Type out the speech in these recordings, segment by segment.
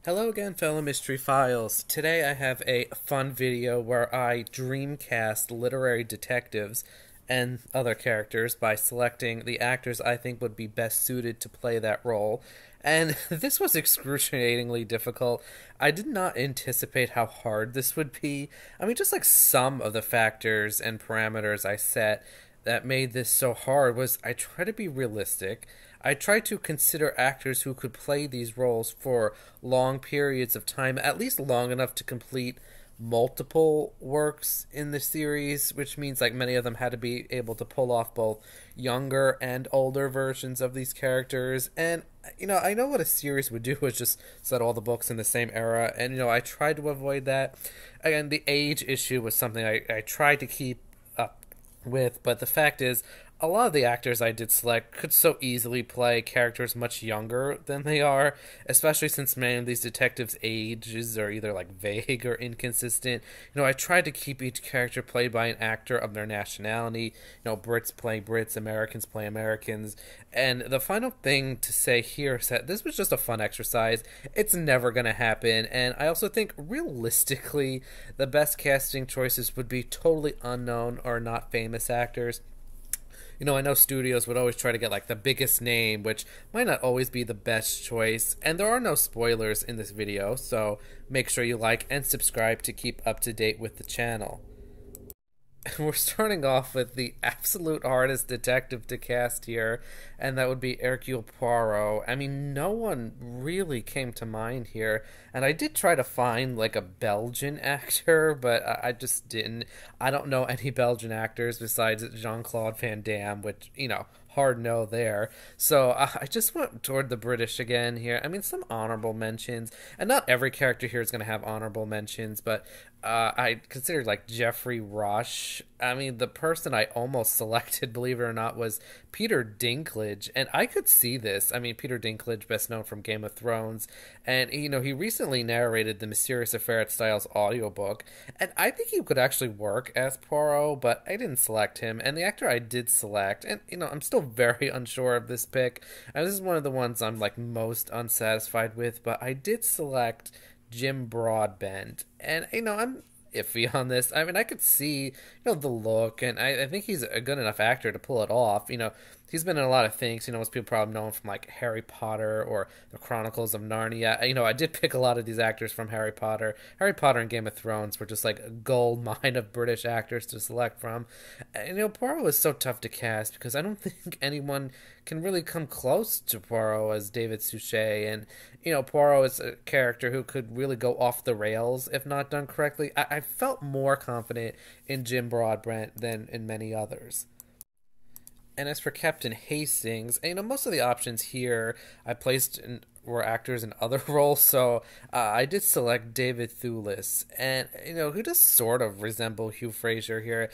Hello again, fellow Mystery Files. Today I have a fun video where I dreamcast literary detectives and other characters by selecting the actors I think would be best suited to play that role. And this was excruciatingly difficult. I did not anticipate how hard this would be. I mean, just like some of the factors and parameters I set that made this so hard was I try to be realistic. I try to consider actors who could play these roles for long periods of time, at least long enough to complete multiple works in the series, which means like many of them had to be able to pull off both younger and older versions of these characters. And I know what a series would do is just set all the books in the same era, and I tried to avoid that. Again, the age issue was something I tried to keep up with, but the fact is a lot of the actors I did select could so easily play characters much younger than they are, especially since many of these detectives' ages are either like vague or inconsistent. I tried to keep each character played by an actor of their nationality. Brits play Brits, Americans play Americans. And the final thing to say here is that this was just a fun exercise. It's never going to happen. And I also think realistically, the best casting choices would be totally unknown or not famous actors. I know studios would always try to get like the biggest name, which might not always be the best choice. And there are no spoilers in this video, so make sure you like and subscribe to keep up to date with the channel. We're starting off with the absolute hardest detective to cast here, and that would be Hercule Poirot. I mean, no one really came to mind here, and I did try to find like a Belgian actor, but I just didn't. I don't know any Belgian actors besides Jean-Claude Van Damme, which, hard no there. So I just went toward the British again here. I mean, some honorable mentions, and not every character here is going to have honorable mentions, but I considered like Geoffrey Rush. I mean, the person I almost selected, believe it or not, was Peter Dinklage, and I could see this. I mean, Peter Dinklage, best known from Game of Thrones, and he recently narrated the Mysterious Affair at Styles audiobook, and I think he could actually work as Poirot, but I didn't select him. And the actor I did select, and I'm still very unsure of this pick. This is one of the ones I'm like most unsatisfied with, but I did select Jim Broadbent, and I'm iffy on this. I mean, I could see the look, and I think he's a good enough actor to pull it off. He's been in a lot of things. Most people probably know him from like Harry Potter or the Chronicles of Narnia. I did pick a lot of these actors from Harry Potter. Harry Potter and Game of Thrones were just like a gold mine of British actors to select from. And Poirot is so tough to cast because I don't think anyone can really come close to Poirot as David Suchet. And Poirot is a character who could really go off the rails if not done correctly. I felt more confident in Jim Broadbent than in many others. And as for Captain Hastings, most of the options here I placed were actors in other roles, so I did select David Thewlis, and who does sort of resemble Hugh Fraser here.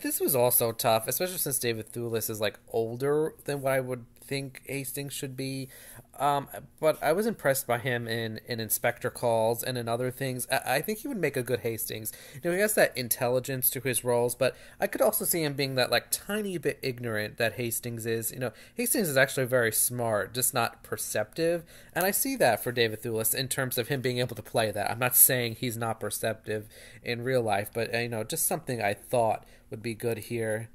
This was also tough, especially since David Thewlis is like older than what I would think Hastings should be. But I was impressed by him in Inspector Calls and in other things. I think he would make a good Hastings. He has that intelligence to his roles, but I could also see him being that like tiny bit ignorant that Hastings is. Hastings is actually very smart, just not perceptive. And I see that for David Thewlis in terms of him being able to play that. I'm not saying he's not perceptive in real life, but just something I thought would be good here.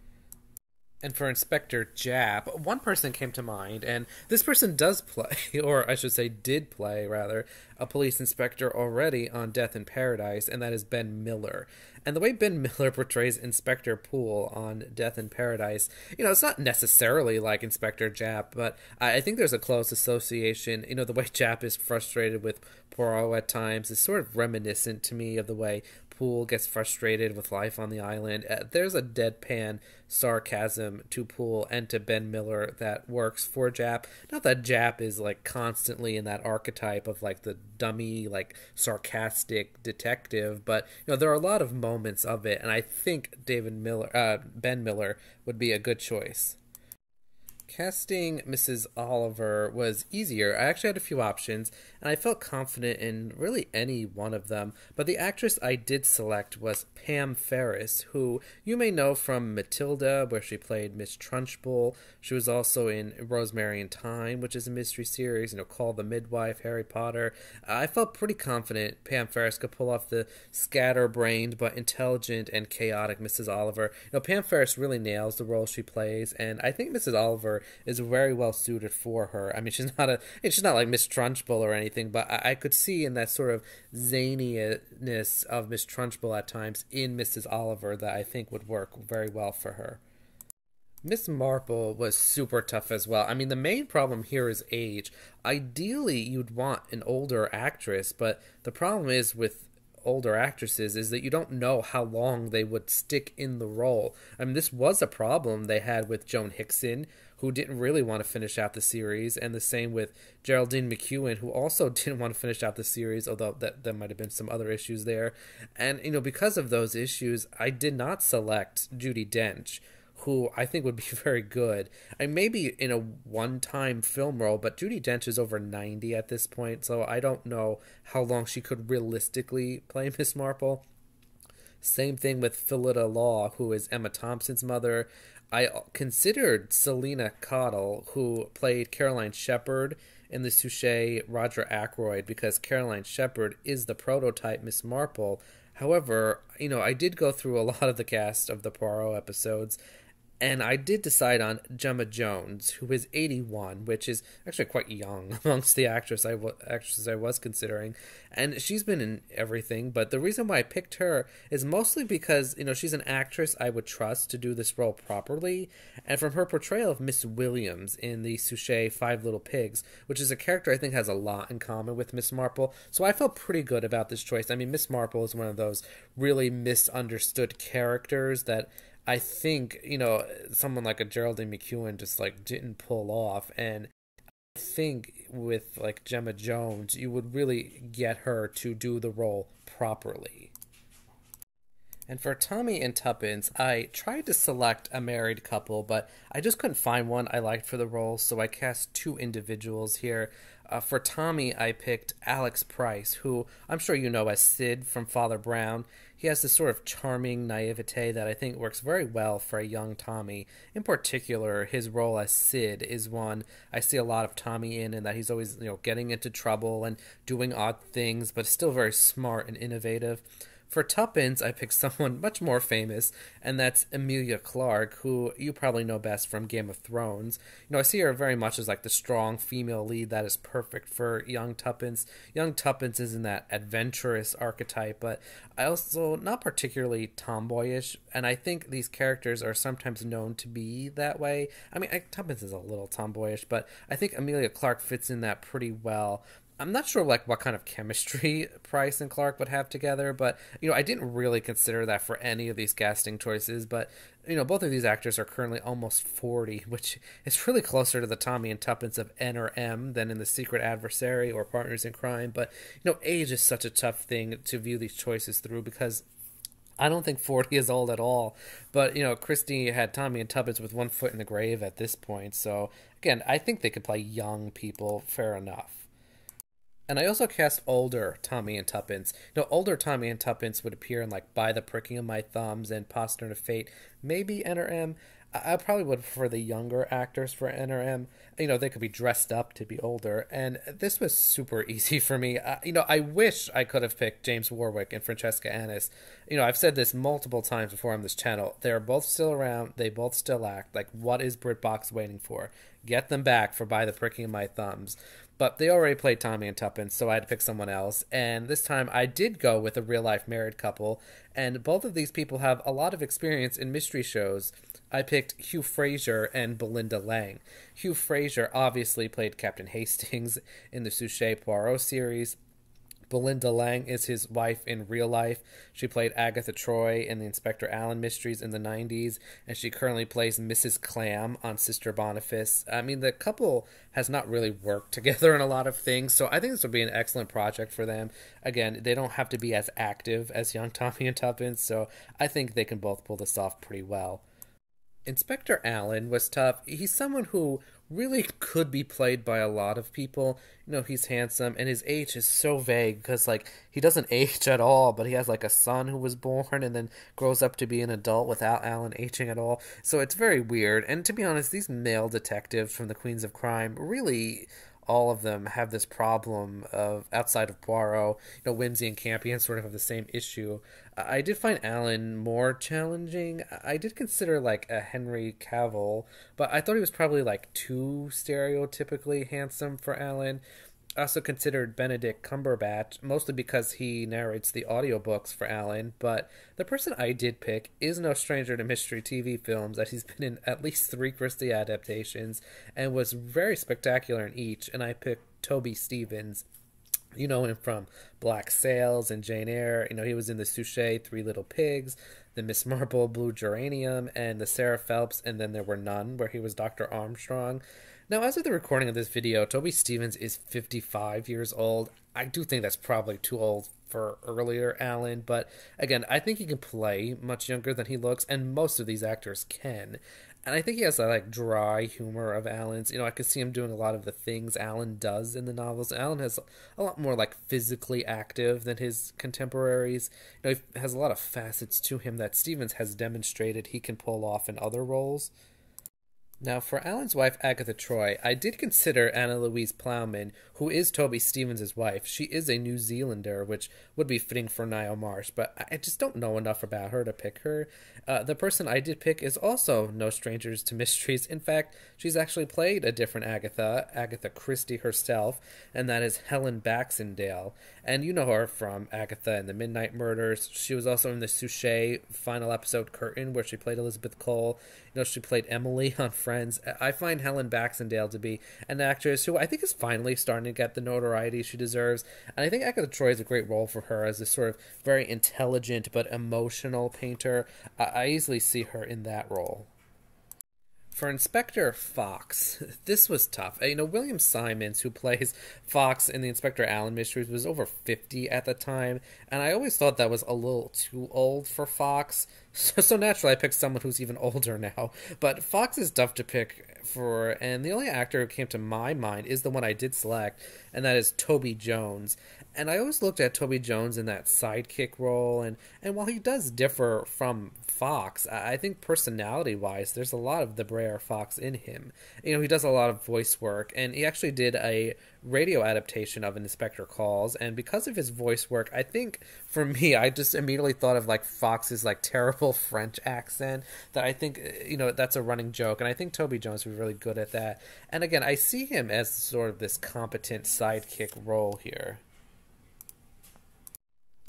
And for Inspector Japp, one person came to mind, and this person does play, or I should say did play, rather, a police inspector already on Death in Paradise, and that is Ben Miller. And the way Ben Miller portrays Inspector Poole on Death in Paradise, it's not necessarily like Inspector Japp, but I think there's a close association. The way Japp is frustrated with Poirot at times is sort of reminiscent to me of the way Poole gets frustrated with life on the island. There's a deadpan sarcasm to Poole and to Ben Miller that works for Japp. Not that Japp is like constantly in that archetype of like the dummy, like sarcastic detective, but there are a lot of moments of it, and I think Ben Miller would be a good choice. Casting Mrs. Oliver was easier. I actually had a few options, and I felt confident in really any one of them. But the actress I did select was Pam Ferris, who you may know from Matilda, where she played Miss Trunchbull. She was also in Rosemary and Thyme, which is a mystery series, Call the Midwife, Harry Potter. I felt pretty confident Pam Ferris could pull off the scatterbrained but intelligent and chaotic Mrs. Oliver. Pam Ferris really nails the role she plays, and I think Mrs. Oliver is very well suited for her. I mean, she's not like Miss Trunchbull or anything, but I could see in that sort of zaniness of Miss Trunchbull at times in Mrs. Oliver that I think would work very well for her. Miss Marple was super tough as well. I mean, the main problem here is age. Ideally, you'd want an older actress, but the problem is with older actresses is that you don't know how long they would stick in the role. I mean, this was a problem they had with Joan Hickson, who didn't really want to finish out the series, and the same with Geraldine McEwen, who also didn't want to finish out the series, although there might have been some other issues there. And, because of those issues, I did not select Judi Dench, who I think would be very good. I maybe in a one-time film role, but Judi Dench is over 90 at this point, so I don't know how long she could realistically play Miss Marple. Same thing with Phillida Law, who is Emma Thompson's mother. I considered Selena Caudle, who played Caroline Shepard in the Suchet Roger Ackroyd, because Caroline Shepard is the prototype Miss Marple. However, I did go through a lot of the cast of the Poirot episodes, and I did decide on Gemma Jones, who is 81, which is actually quite young amongst the actresses I was considering. And she's been in everything, but the reason why I picked her is mostly because, she's an actress I would trust to do this role properly. And from her portrayal of Miss Williams in the Suchet Five Little Pigs, which is a character I think has a lot in common with Miss Marple. So I felt pretty good about this choice. I mean, Miss Marple is one of those really misunderstood characters that I think, someone like a Geraldine McEwen just didn't pull off. And I think with Gemma Jones, you would really get her to do the role properly. And for Tommy and Tuppence, I tried to select a married couple, but I just couldn't find one I liked for the role, so I cast two individuals here. For Tommy, I picked Alex Price, who I'm sure you know as Sid from Father Brown. He has this sort of charming naivete that I think works very well for a young Tommy. In particular, his role as Sid is one I see a lot of Tommy in that he's always, getting into trouble and doing odd things, but still very smart and innovative. For Tuppence, I picked someone much more famous, and that's Emilia Clarke, who you probably know best from Game of Thrones. I see her very much as the strong female lead that is perfect for young Tuppence. Young Tuppence is in that adventurous archetype, but I also not particularly tomboyish, and I think these characters are sometimes known to be that way. I mean, Tuppence is a little tomboyish, but I think Emilia Clarke fits in that pretty well. I'm not sure what kind of chemistry Price and Clark would have together, but I didn't really consider that for any of these casting choices. But both of these actors are currently almost 40, which is really closer to the Tommy and Tuppence of N or M than in The Secret Adversary or Partners in Crime. But age is such a tough thing to view these choices through, because I don't think 40 is old at all. But, Christie had Tommy and Tuppence with one foot in the grave at this point. So, again, I think they could play young people fair enough. And I also cast older Tommy and Tuppence. Older Tommy and Tuppence would appear in By the Pricking of My Thumbs and Postern of Fate, maybe N or M. I probably would prefer the younger actors for N or M. They could be dressed up to be older, and this was super easy for me. I wish I could have picked James Warwick and Francesca Annis. I've said this multiple times before on this channel. They're both still around. They both still act. What is BritBox waiting for? Get them back for By the Pricking of My Thumbs. But they already played Tommy and Tuppence, so I had to pick someone else. And this time I did go with a real-life married couple, and both of these people have a lot of experience in mystery shows. I picked Hugh Fraser and Belinda Lang. Hugh Fraser obviously played Captain Hastings in the Suchet Poirot series. Belinda Lang is his wife in real life. She played Agatha Troy in the Inspector Allen mysteries in the 90s, and she currently plays Mrs. Clam on Sister Boniface. I mean, the couple has not really worked together in a lot of things, so I think this would be an excellent project for them. Again, they don't have to be as active as young Tommy and Tuppence, so I think they can both pull this off pretty well. Inspector Allen was tough. He's someone who really could be played by a lot of people. He's handsome, and his age is so vague because, like, he doesn't age at all, but he has, like, a son who was born and then grows up to be an adult without Allen aging at all. So it's very weird. And to be honest, these male detectives from the Queens of Crime really all of them have this problem of outside of Poirot, Whimsy and Campion sort of have the same issue. I did find Alan more challenging. I did consider like a Henry Cavill, but I thought he was probably like too stereotypically handsome for Alan. I also considered Benedict Cumberbatch, mostly because he narrates the audiobooks for Alan, but the person I did pick is no stranger to mystery TV films, as he's been in at least 3 Christie adaptations, and was very spectacular in each, and I picked Toby Stephens. You know him from Black Sails and Jane Eyre. He was in the Suchet, Three Little Pigs, the Miss Marple, Blue Geranium, and the Sarah Phelps, and Then There Were None, where he was Dr. Armstrong. Now, as of the recording of this video, Toby Stephens is 55 years old. I do think that's probably too old for earlier Alan, but again, I think he can play much younger than he looks, and most of these actors can. And I think he has that, like, dry humor of Alan's. I could see him doing a lot of the things Alan does in the novels. Alan has a lot more, like, physically active than his contemporaries. He has a lot of facets to him that Stephens has demonstrated he can pull off in other roles. Now, for Alan's wife, Agatha Troy, I did consider Anna Louise Plowman, who is Toby Stephens' wife. She is a New Zealander, which would be fitting for Niall Marsh, but I just don't know enough about her to pick her. The person I did pick is also no strangers to mysteries. In fact, she's actually played a different Agatha, Agatha Christie herself, and that is Helen Baxendale. And you know her from Agatha and the Midnight Murders. She was also in the Suchet final episode Curtain, where she played Elizabeth Cole. She played Emily on Friends. I find Helen Baxendale to be an actress who I think is finally starting to get the notoriety she deserves. And I think Agatha Troy is a great role for her as this sort of very intelligent but emotional painter. I easily see her in that role. For Inspector Fox, this was tough. William Simons, who plays Fox in the Inspector Allen mysteries, was over 50 at the time, and I always thought that was a little too old for Fox. So naturally, I picked someone who's even older now. But Fox is tough to pick for, and the only actor who came to my mind is the one I did select, and that is Toby Jones. And I always looked at Toby Jones in that sidekick role, and while he does differ from Fox, I think personality-wise, there's a lot of the Brer Fox in him. He does a lot of voice work, and he actually did a radio adaptation of An Inspector Calls, and because of his voice work, I think, for me, I just immediately thought of, like, Fox's, like, terrible French accent, that I think, that's a running joke, and I think Toby Jones would be really good at that. And again, I see him as sort of this competent sidekick role here.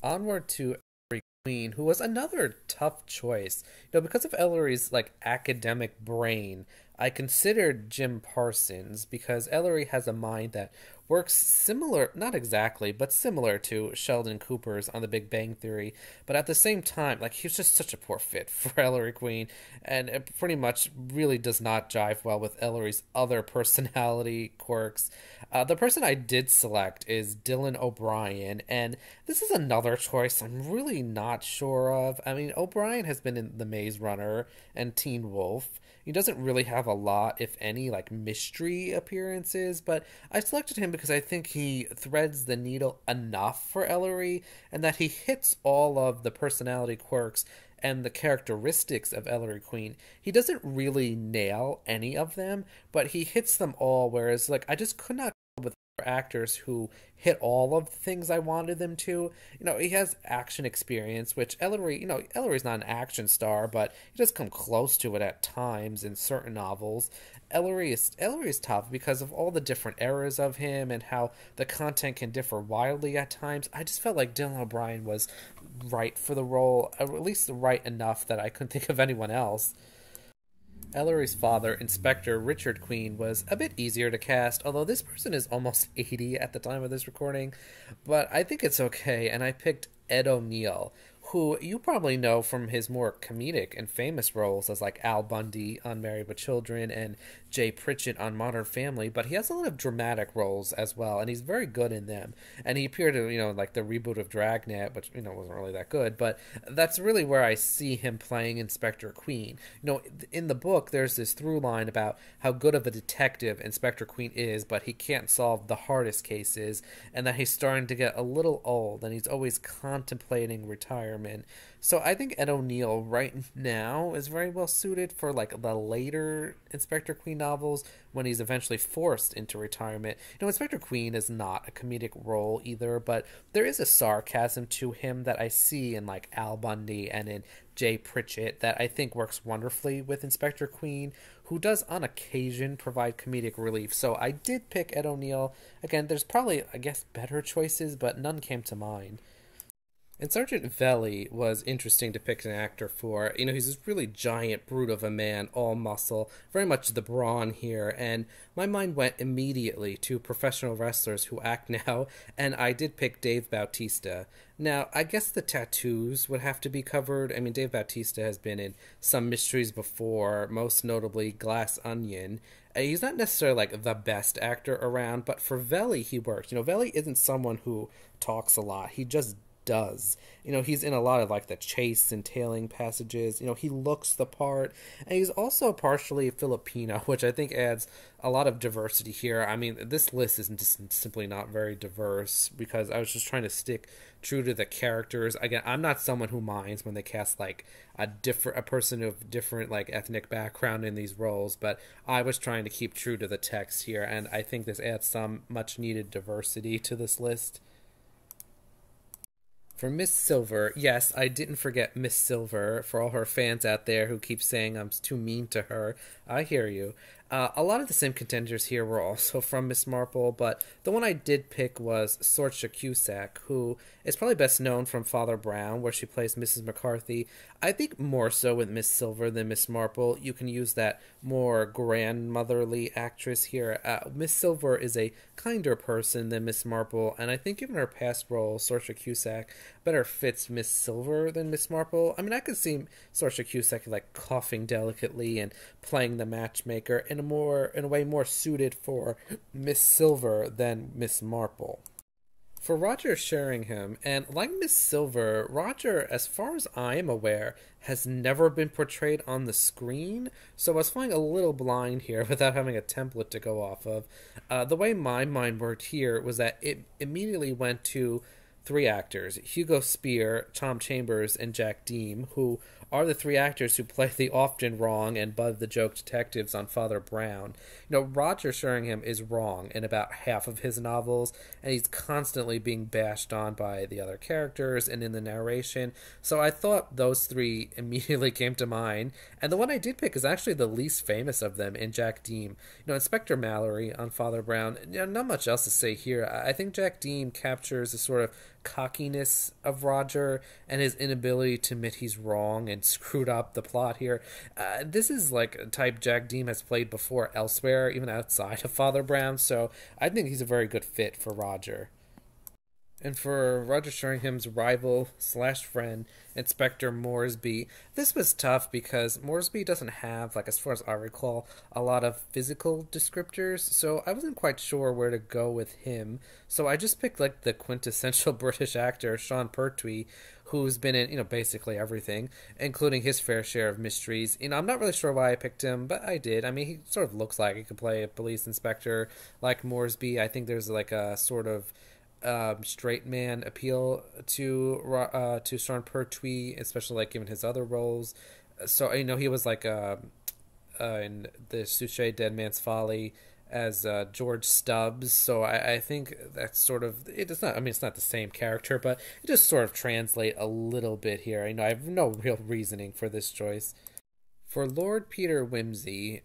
Onward to Ellery Queen, who was another tough choice. Because of Ellery's, like, academic brain, I considered Jim Parsons because Ellery has a mind that works similar, not exactly, but similar to Sheldon Cooper's on The Big Bang Theory. But at the same time, like, he was just such a poor fit for Ellery Queen, and it pretty much really does not jive well with Ellery's other personality quirks. The person I did select is Dylan O'Brien, and this is another choice I'm really not sure of. I mean, O'Brien has been in The Maze Runner and Teen Wolf. He doesn't really have a lot, if any, like, mystery appearances, but I selected him because I think he threads the needle enough for Ellery, and that he hits all of the personality quirks and the characteristics of Ellery Queen. He doesn't really nail any of them, but he hits them all, whereas, like, I just could not come up with actors who hit all of the things I wanted them to. He has action experience, which Ellery, Ellery's not an action star, but he does come close to it at times in certain novels. Ellery is tough because of all the different eras of him and how the content can differ wildly at times. I just felt like Dylan O'Brien was right for the role, or at least right enough that I couldn't think of anyone else. Ellery's father, Inspector Richard Queen, was a bit easier to cast, although this person is almost 80 at the time of this recording, but I think it's okay, and I picked Ed O'Neill, who you probably know from his more comedic and famous roles as, like, Al Bundy on Married with Children and Jay Pritchett on Modern Family, but he has a lot of dramatic roles as well, and he's very good in them. And he appeared in, like the reboot of Dragnet, which, wasn't really that good, but that's really where I see him playing Inspector Queen. In the book, there's this through line about how good of a detective Inspector Queen is, but he can't solve the hardest cases, and that he's starting to get a little old, and he's always contemplating retirement. So I think Ed O'Neill right now is very well suited for like the later Inspector Queen novels when he's eventually forced into retirement. Inspector Queen is not a comedic role either, but there is a sarcasm to him that I see in like Al Bundy and in Jay Pritchett that I think works wonderfully with Inspector Queen, who does on occasion provide comedic relief. So I did pick Ed O'Neill. Again, there's probably, I guess, better choices, but none came to mind. And Sergeant Velli was interesting to pick an actor for. He's this really giant brute of a man, all muscle, very much the brawn here, and my mind went immediately to professional wrestlers who act now, and I did pick Dave Bautista. Now, I guess the tattoos would have to be covered. Dave Bautista has been in some mysteries before, most notably Glass Onion. He's not necessarily like the best actor around, but for Velli, he works. Velli isn't someone who talks a lot. He just does. He's in a lot of like the chase and tailing passages. He looks the part, and he's also partially Filipino, which I think adds a lot of diversity here. This list is just simply not very diverse because I was just trying to stick true to the characters. Again, I'm not someone who minds when they cast like a person of different like ethnic background in these roles, but I was trying to keep true to the text here, and I think this adds some much needed diversity to this list. For Miss Silver, yes, I didn't forget Miss Silver. For all her fans out there who keep saying I'm too mean to her, I hear you. A lot of the same contenders here were also from Miss Marple, but the one I did pick was Sorcha Cusack, who is probably best known from Father Brown, where she plays Mrs. McCarthy. I think more so with Miss Silver than Miss Marple. You can use that more grandmotherly actress here. Miss Silver is a kinder person than Miss Marple, and I think given her past role, Sorcha Cusack better fits Miss Silver than Miss Marple. I could see Sorcha Cusack like coughing delicately and playing the matchmaker in a way more suited for Miss Silver than Miss Marple. For Roger Sheringham, and like Miss Silver, Roger, as far as I am aware, has never been portrayed on the screen, so I was flying a little blind here without having a template to go off of. The way my mind worked here was that it immediately went to three actors, Hugo Spear, Tom Chambers, and Jack Deem, who are the three actors who play the often wrong and Bud the Joke detectives on Father Brown. Roger Sheringham is wrong in about half of his novels, and he's constantly being bashed on by the other characters and in the narration, so I thought those three immediately came to mind, and the one I did pick is actually the least famous of them in Jack Deem. Inspector Mallory on Father Brown, not much else to say here. I think Jack Deem captures a sort of cockiness of Roger and his inability to admit he's wrong and screwed up the plot here. This is like a type Jack Deem has played before elsewhere, even outside of Father Brown, so I think he's a very good fit for Roger. And for Roger Sheringham's rival / friend, Inspector Moresby, this was tough because Moresby doesn't have, like as far as I recall, a lot of physical descriptors, so I wasn't quite sure where to go with him. So I just picked like the quintessential British actor, Sean Pertwee, who's been in, basically everything, including his fair share of mysteries. I'm not really sure why I picked him, but I did. He sort of looks like he could play a police inspector like Moresby. I think there's like a sort of straight man appeal to Sean Pertwee, especially like given his other roles. So he was like in the Suchet Dead Man's Folly as George Stubbs. So I think that's sort of it's not. It's not the same character, but it just sort of translate a little bit here. I have no real reasoning for this choice. For Lord Peter Wimsey,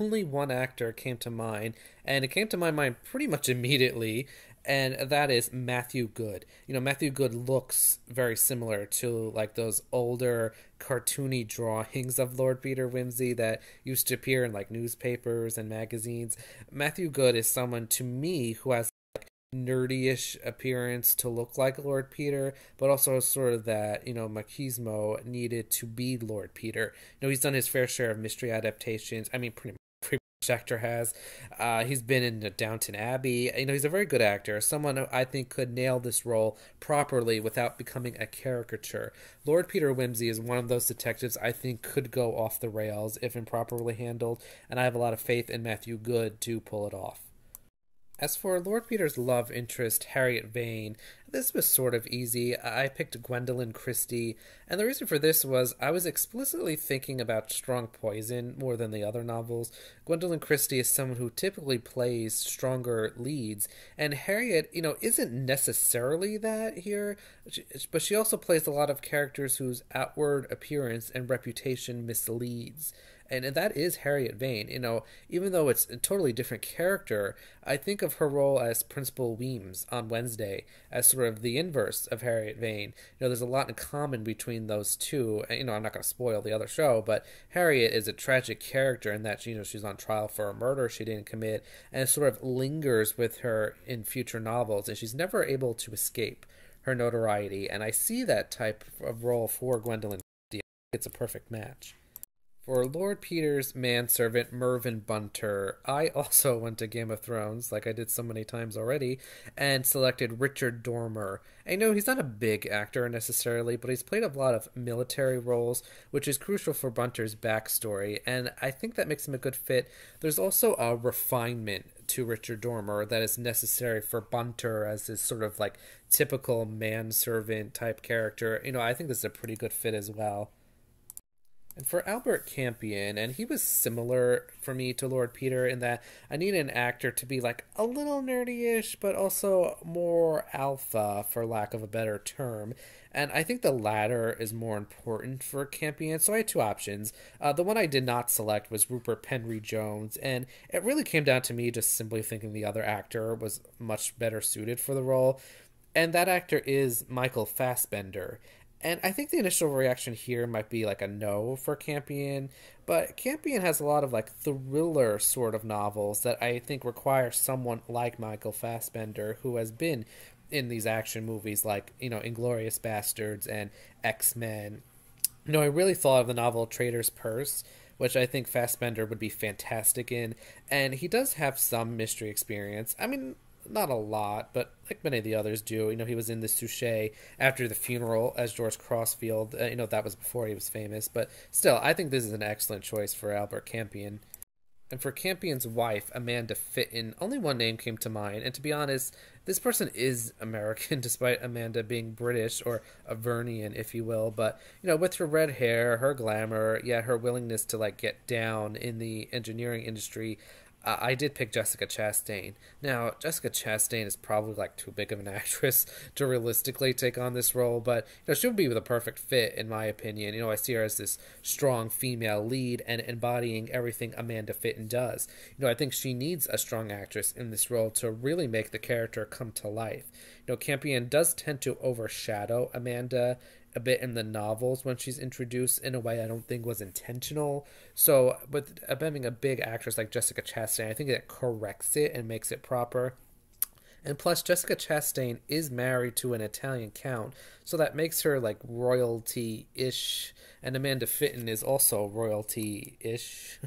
only one actor came to mind, and it came to my mind pretty much immediately, and that is Matthew Good. Matthew Good looks very similar to like those older cartoony drawings of Lord Peter Wimsey that used to appear in like newspapers and magazines. Matthew Good is someone to me who has like nerdy-ish appearance to look like Lord Peter, but also sort of that, machismo needed to be Lord Peter. He's done his fair share of mystery adaptations. Pretty every actor has. He's been in Downton Abbey. He's a very good actor, someone who I think could nail this role properly without becoming a caricature. Lord Peter Wimsey is one of those detectives I think could go off the rails if improperly handled, and I have a lot of faith in Matthew Goode to pull it off. As for Lord Peter's love interest, Harriet Vane, this was sort of easy. I picked Gwendoline Christie, and the reason for this was I was explicitly thinking about Strong Poison more than the other novels. Gwendoline Christie is someone who typically plays stronger leads, and Harriet, isn't necessarily that here, but she also plays a lot of characters whose outward appearance and reputation misleads. And that is Harriet Vane. Even though it's a totally different character, I think of her role as Principal Weems on Wednesday as sort of the inverse of Harriet Vane. There's a lot in common between those two. I'm not going to spoil the other show, but Harriet is a tragic character in that she's on trial for a murder she didn't commit, and it sort of lingers with her in future novels, and she's never able to escape her notoriety. And I see that type of role for Gwendolyn. It's a perfect match. For Lord Peter's manservant, Mervyn Bunter, I also went to Game of Thrones, like I did so many times already, and selected Richard Dormer. I know he's not a big actor necessarily, but he's played a lot of military roles, which is crucial for Bunter's backstory, and I think that makes him a good fit. There's also a refinement to Richard Dormer that is necessary for Bunter as his sort of like typical manservant type character. I think this is a pretty good fit as well. And for Albert Campion, and he was similar for me to Lord Peter in that I need an actor to be like a little nerdy-ish, but also more alpha, for lack of a better term. And I think the latter is more important for Campion, so I had two options. The one I did not select was Rupert Penry Jones, and it really came down to me just simply thinking the other actor was much better suited for the role. And that actor is Michael Fassbender. And I think the initial reaction here might be like a no for Campion, but Campion has a lot of like thriller sort of novels that I think require someone like Michael Fassbender, who has been in these action movies like, Inglourious Bastards and X-Men. I really thought of the novel Traitor's Purse, which I think Fassbender would be fantastic in, and he does have some mystery experience. I mean, not a lot, but like many of the others do. He was in The Suchet after the funeral as George Crossfield. That was before he was famous, but still, I think this is an excellent choice for Albert Campion. And for Campion's wife, Amanda Fitton, only one name came to mind, and to be honest, this person is American, despite Amanda being British, or Avernian, if you will, but, with her red hair, her glamour, her willingness to, get down in the engineering industry, I did pick Jessica Chastain. Now, Jessica Chastain is probably too big of an actress to realistically take on this role, but she would be the perfect fit in my opinion. I see her as this strong female lead and embodying everything Amanda Fitton does. I think she needs a strong actress in this role to really make the character come to life. Campion does tend to overshadow Amanda a bit in the novels when she's introduced in a way I don't think was intentional. So, with having a big actress like Jessica Chastain, I think that corrects it and makes it proper. And plus, Jessica Chastain is married to an Italian count, so that makes her royalty-ish, and Amanda Fitton is also royalty-ish.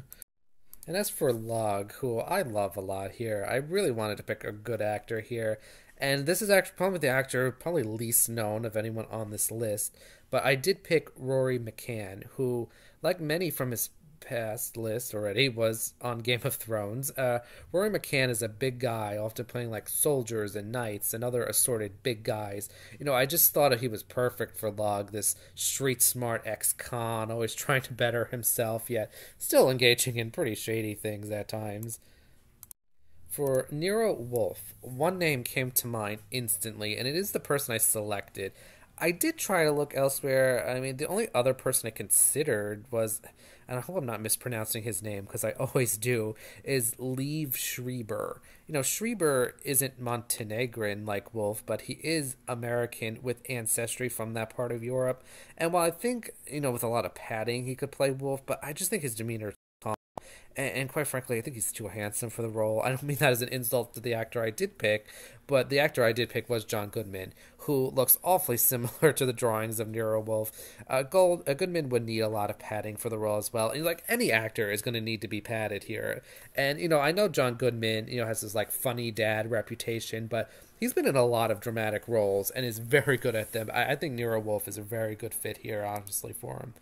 And as for Lug, who I love a lot here, I really wanted to pick a good actor here. And this is actually probably the actor probably least known of anyone on this list. But I did pick Rory McCann, who, like many from his past list already, was on Game of Thrones. Rory McCann is a big guy, often playing soldiers and knights and other assorted big guys. I just thought he was perfect for Lug, this street-smart ex-con, always trying to better himself, yet still engaging in pretty shady things at times. For Nero Wolfe, one name came to mind instantly, and it is the person I selected. I did try to look elsewhere. I mean, the only other person I considered was, and I hope I'm not mispronouncing his name because I always do, is Liev Schreiber. Schreiber isn't Montenegrin like Wolfe, but he is American with ancestry from that part of Europe. And while I think, with a lot of padding he could play Wolfe, but I just think his demeanor is calm. And quite frankly, I think he's too handsome for the role. I don't mean that as an insult to the actor I did pick, but the actor I did pick was John Goodman, who looks awfully similar to the drawings of Nero Wolfe. Goodman would need a lot of padding for the role as well. And like any actor is going to need to be padded here. And I know John Goodman, has this like funny dad reputation, but he's been in a lot of dramatic roles and is very good at them. I think Nero Wolfe is a very good fit here, honestly, for him.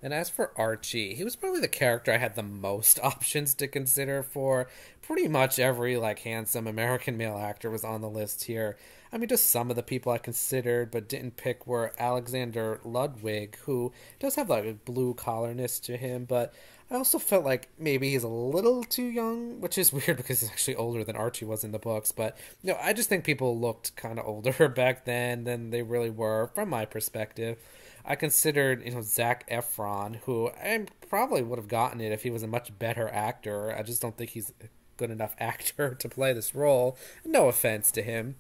And as for Archie, he was probably the character I had the most options to consider for. Pretty much every like handsome American male actor was on the list here. I mean, just some of the people I considered but didn't pick were Alexander Ludwig, who does have like a blue collarness to him, but I also felt like maybe he's a little too young, which is weird because he's actually older than Archie was in the books. But I just think people looked kind of older back then than they really were, from my perspective. I considered, Zac Efron, who I probably would have gotten it if he was a much better actor. I just don't think he's a good enough actor to play this role. No offense to him.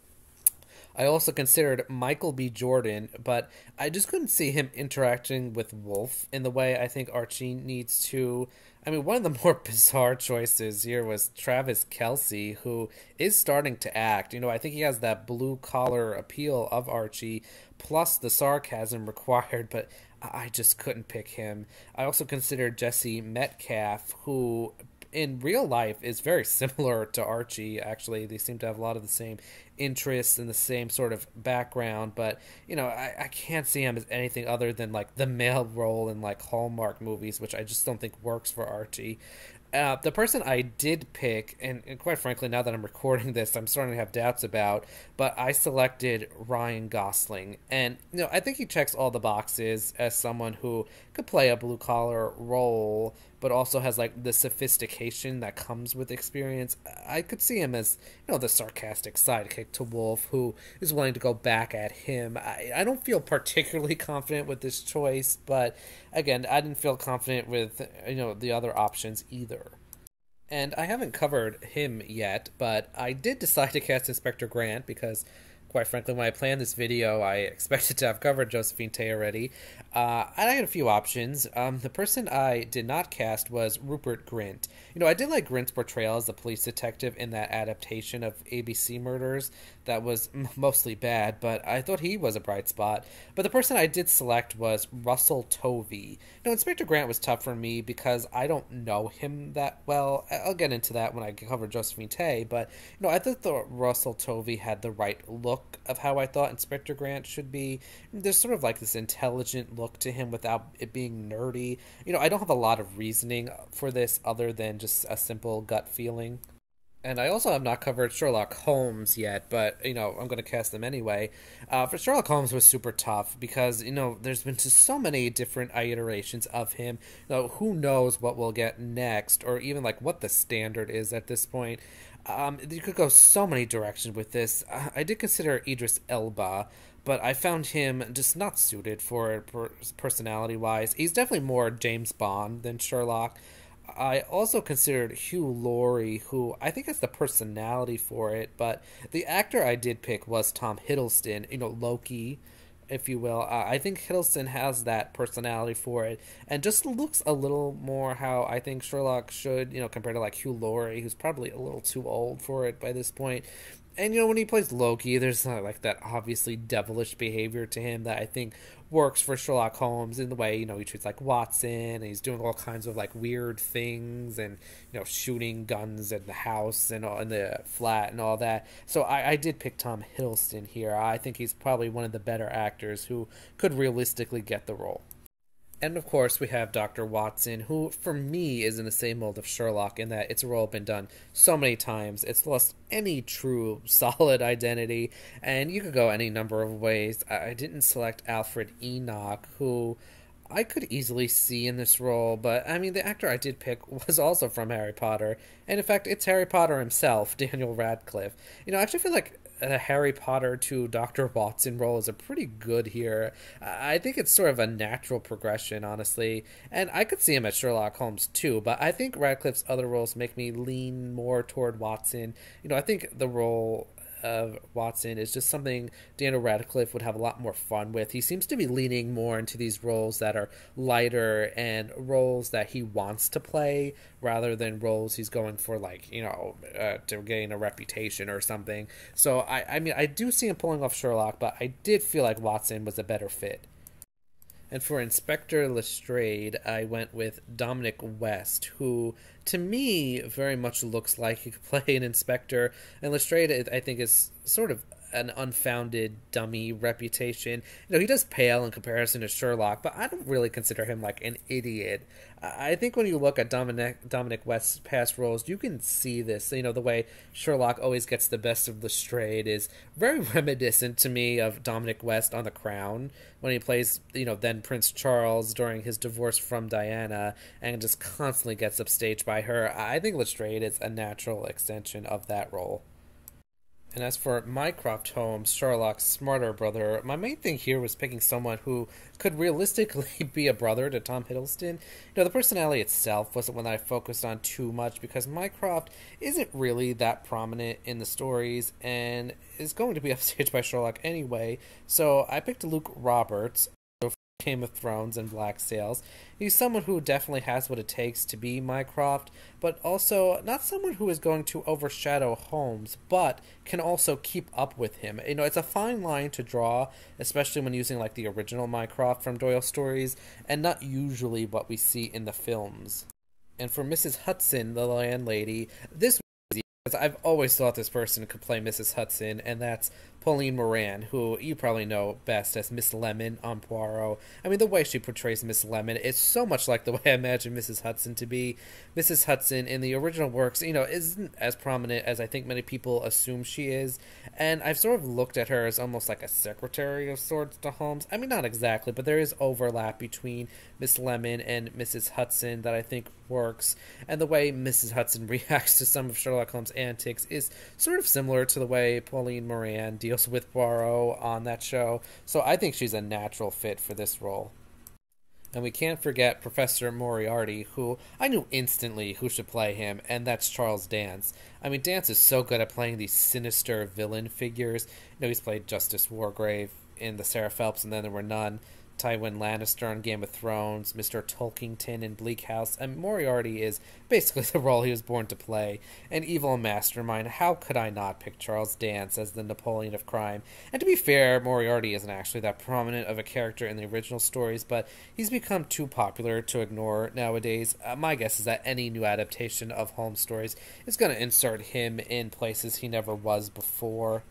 I also considered Michael B. Jordan, but I just couldn't see him interacting with Wolfe in the way I think Archie needs to. I mean, one of the more bizarre choices here was Travis Kelce, who is starting to act. I think he has that blue-collar appeal of Archie, plus the sarcasm required, but I just couldn't pick him. I also considered Jesse Metcalfe, who in real life is very similar to Archie. Actually, they seem to have a lot of the same interests and the same sort of background, but I can't see him as anything other than like the male role in like Hallmark movies, which I just don't think works for Archie. The person I did pick, and quite frankly, now that I'm recording this, I'm starting to have doubts about, but I selected Ryan Gosling. And, I think he checks all the boxes as someone who could play a blue-collar role, but also has, like, the sophistication that comes with experience. I could see him as, the sarcastic sidekick to Wolfe, who is willing to go back at him. I don't feel particularly confident with this choice, but, again, I didn't feel confident with, the other options either. And I haven't covered him yet, but I did decide to cast Inspector Grant because, quite frankly, when I planned this video, I expected to have covered Josephine Tey already. I had a few options. The person I did not cast was Rupert Grint. I did like Grint's portrayal as the police detective in that adaptation of ABC Murders that was mostly bad, but I thought he was a bright spot. But the person I did select was Russell Tovey. Inspector Grant was tough for me because I don't know him that well. I'll get into that when I cover Josephine Tey, but I thought Russell Tovey had the right look of how I thought Inspector Grant should be. There's sort of like this intelligent look to him without it being nerdy. I don't have a lot of reasoning for this other than just a simple gut feeling. And I also have not covered Sherlock Holmes yet, but, I'm going to cast them anyway. For Sherlock Holmes was super tough because, there's been just so many different iterations of him. Who knows what we'll get next, or even, like, what the standard is at this point. You could go so many directions with this. I did consider Idris Elba, but I found him just not suited for it personality-wise. He's definitely more James Bond than Sherlock. I also considered Hugh Laurie, who I think has the personality for it, but the actor I did pick was Tom Hiddleston, Loki, if you will. I think Hiddleston has that personality for it, and just looks a little more how I think Sherlock should, compared to like Hugh Laurie, who's probably a little too old for it by this point. And, when he plays Loki, there's not like that obviously devilish behavior to him that I think works for Sherlock Holmes in the way, he treats like Watson, and he's doing all kinds of like weird things and, shooting guns in the house and in the flat and all that. So I did pick Tom Hiddleston here. I think he's probably one of the better actors who could realistically get the role. And of course, we have Dr. Watson, who, for me, is in the same mold of Sherlock in that its role been done so many times, it's lost any true, solid identity, and you could go any number of ways. I didn't select Alfred Enoch, who I could easily see in this role, but, I mean, the actor I did pick was also from Harry Potter, and in fact, it's Harry Potter himself, Daniel Radcliffe. I actually feel like the Harry Potter to Dr. Watson role is a pretty good here. I think it's sort of a natural progression, honestly, and I could see him as Sherlock Holmes too, but I think Radcliffe's other roles make me lean more toward Watson. I think the role of Watson is just something Daniel Radcliffe would have a lot more fun with. He seems to be leaning more into these roles that are lighter and roles that he wants to play rather than roles he's going for, like, to gain a reputation or something. So, I mean, I do see him pulling off Sherlock, but I did feel like Watson was a better fit. And for Inspector Lestrade, I went with Dominic West, who, to me, very much looks like he could play an inspector. And Lestrade, I think, is sort of an unfounded dummy reputation. He does pale in comparison to Sherlock, but I don't really consider him like an idiot. I think when you look at Dominic West's past roles, you can see this. The way Sherlock always gets the best of Lestrade is very reminiscent to me of Dominic West on The Crown, when he plays, then Prince Charles during his divorce from Diana, and just constantly gets upstaged by her. I think Lestrade is a natural extension of that role. And as for Mycroft Holmes, Sherlock's smarter brother, my main thing here was picking someone who could realistically be a brother to Tom Hiddleston. The personality itself wasn't one that I focused on too much because Mycroft isn't really that prominent in the stories and is going to be upstaged by Sherlock anyway. So I picked Luke Roberts, Game of Thrones and Black Sails. He's someone who definitely has what it takes to be Mycroft, but also not someone who is going to overshadow Holmes, but can also keep up with him. It's a fine line to draw, especially when using like the original Mycroft from Doyle stories, and not usually what we see in the films. And for Mrs. Hudson, the landlady, this was easy, because I've always thought this person could play Mrs. Hudson, and that's Pauline Moran, who you probably know best as Miss Lemon on Poirot. I mean, the way she portrays Miss Lemon is so much like the way I imagine Mrs. Hudson to be. Mrs. Hudson in the original works, isn't as prominent as I think many people assume she is, and I've sort of looked at her as almost like a secretary of sorts to Holmes. I mean, not exactly, but there is overlap between Miss Lemon and Mrs. Hudson that I think works, and the way Mrs. Hudson reacts to some of Sherlock Holmes' antics is sort of similar to the way Pauline Moran deals with Poirot on that show, so I think she's a natural fit for this role. And we can't forget Professor Moriarty, who I knew instantly who should play him, and that's Charles Dance. I mean, Dance is so good at playing these sinister villain figures. He's played Justice Wargrave in The Sarah Phelps and Then There Were None, Tywin Lannister on Game of Thrones, Mr. Tolkington in Bleak House, and Moriarty is basically the role he was born to play. An evil mastermind. How could I not pick Charles Dance as the Napoleon of crime? And to be fair, Moriarty isn't actually that prominent of a character in the original stories, but he's become too popular to ignore nowadays. My guess is that any new adaptation of Holmes stories is going to insert him in places he never was before.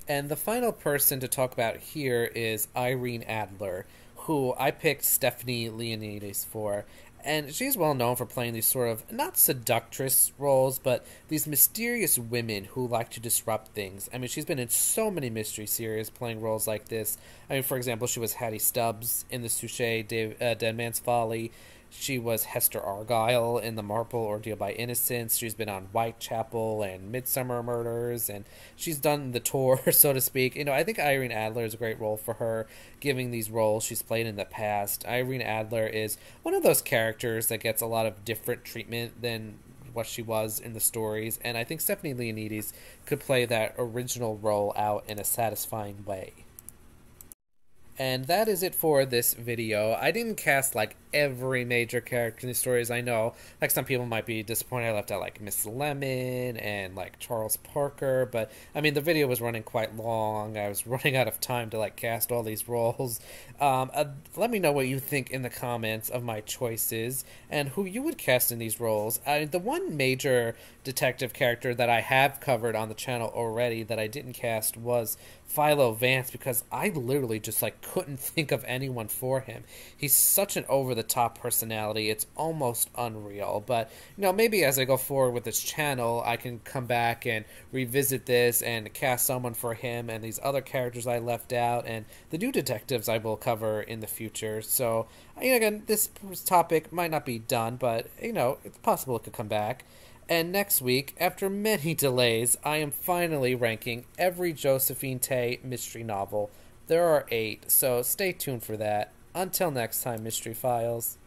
And the final person to talk about here is Irene Adler, who I picked Stephanie Leonidas for. And she's well known for playing these sort of, not seductress roles, but these mysterious women who like to disrupt things. I mean, she's been in so many mystery series playing roles like this. I mean, for example, she was Hattie Stubbs in the Suchet Dead Man's Folly. She was Hester Argyle in The Marple Ordeal by Innocence. She's been on Whitechapel and Midsummer Murders, and she's done the tour, so to speak. I think Irene Adler is a great role for her, giving these roles she's played in the past. Irene Adler is one of those characters that gets a lot of different treatment than what she was in the stories, and I think Stephanie Leonidas could play that original role out in a satisfying way. And that is it for this video. I didn't cast like every major character in the stories. I know like some people might be disappointed I left out like Miss Lemon and like Charles Parker, but I mean the video was running quite long. I was running out of time to like cast all these roles. Let me know what you think in the comments of my choices and who you would cast in these roles. The one major detective character that I have covered on the channel already that I didn't cast was Philo Vance, because I literally just like couldn't think of anyone for him. He's such an over-the-top personality, it's almost unreal. But maybe as I go forward with this channel, I can come back and revisit this and cast someone for him and these other characters I left out and the new detectives I will cover in the future. So again, this topic might not be done, but it's possible it could come back. And next week, after many delays, I am finally ranking every Josephine Tey mystery novel. There are 8, so stay tuned for that. Until next time, Mystery Files.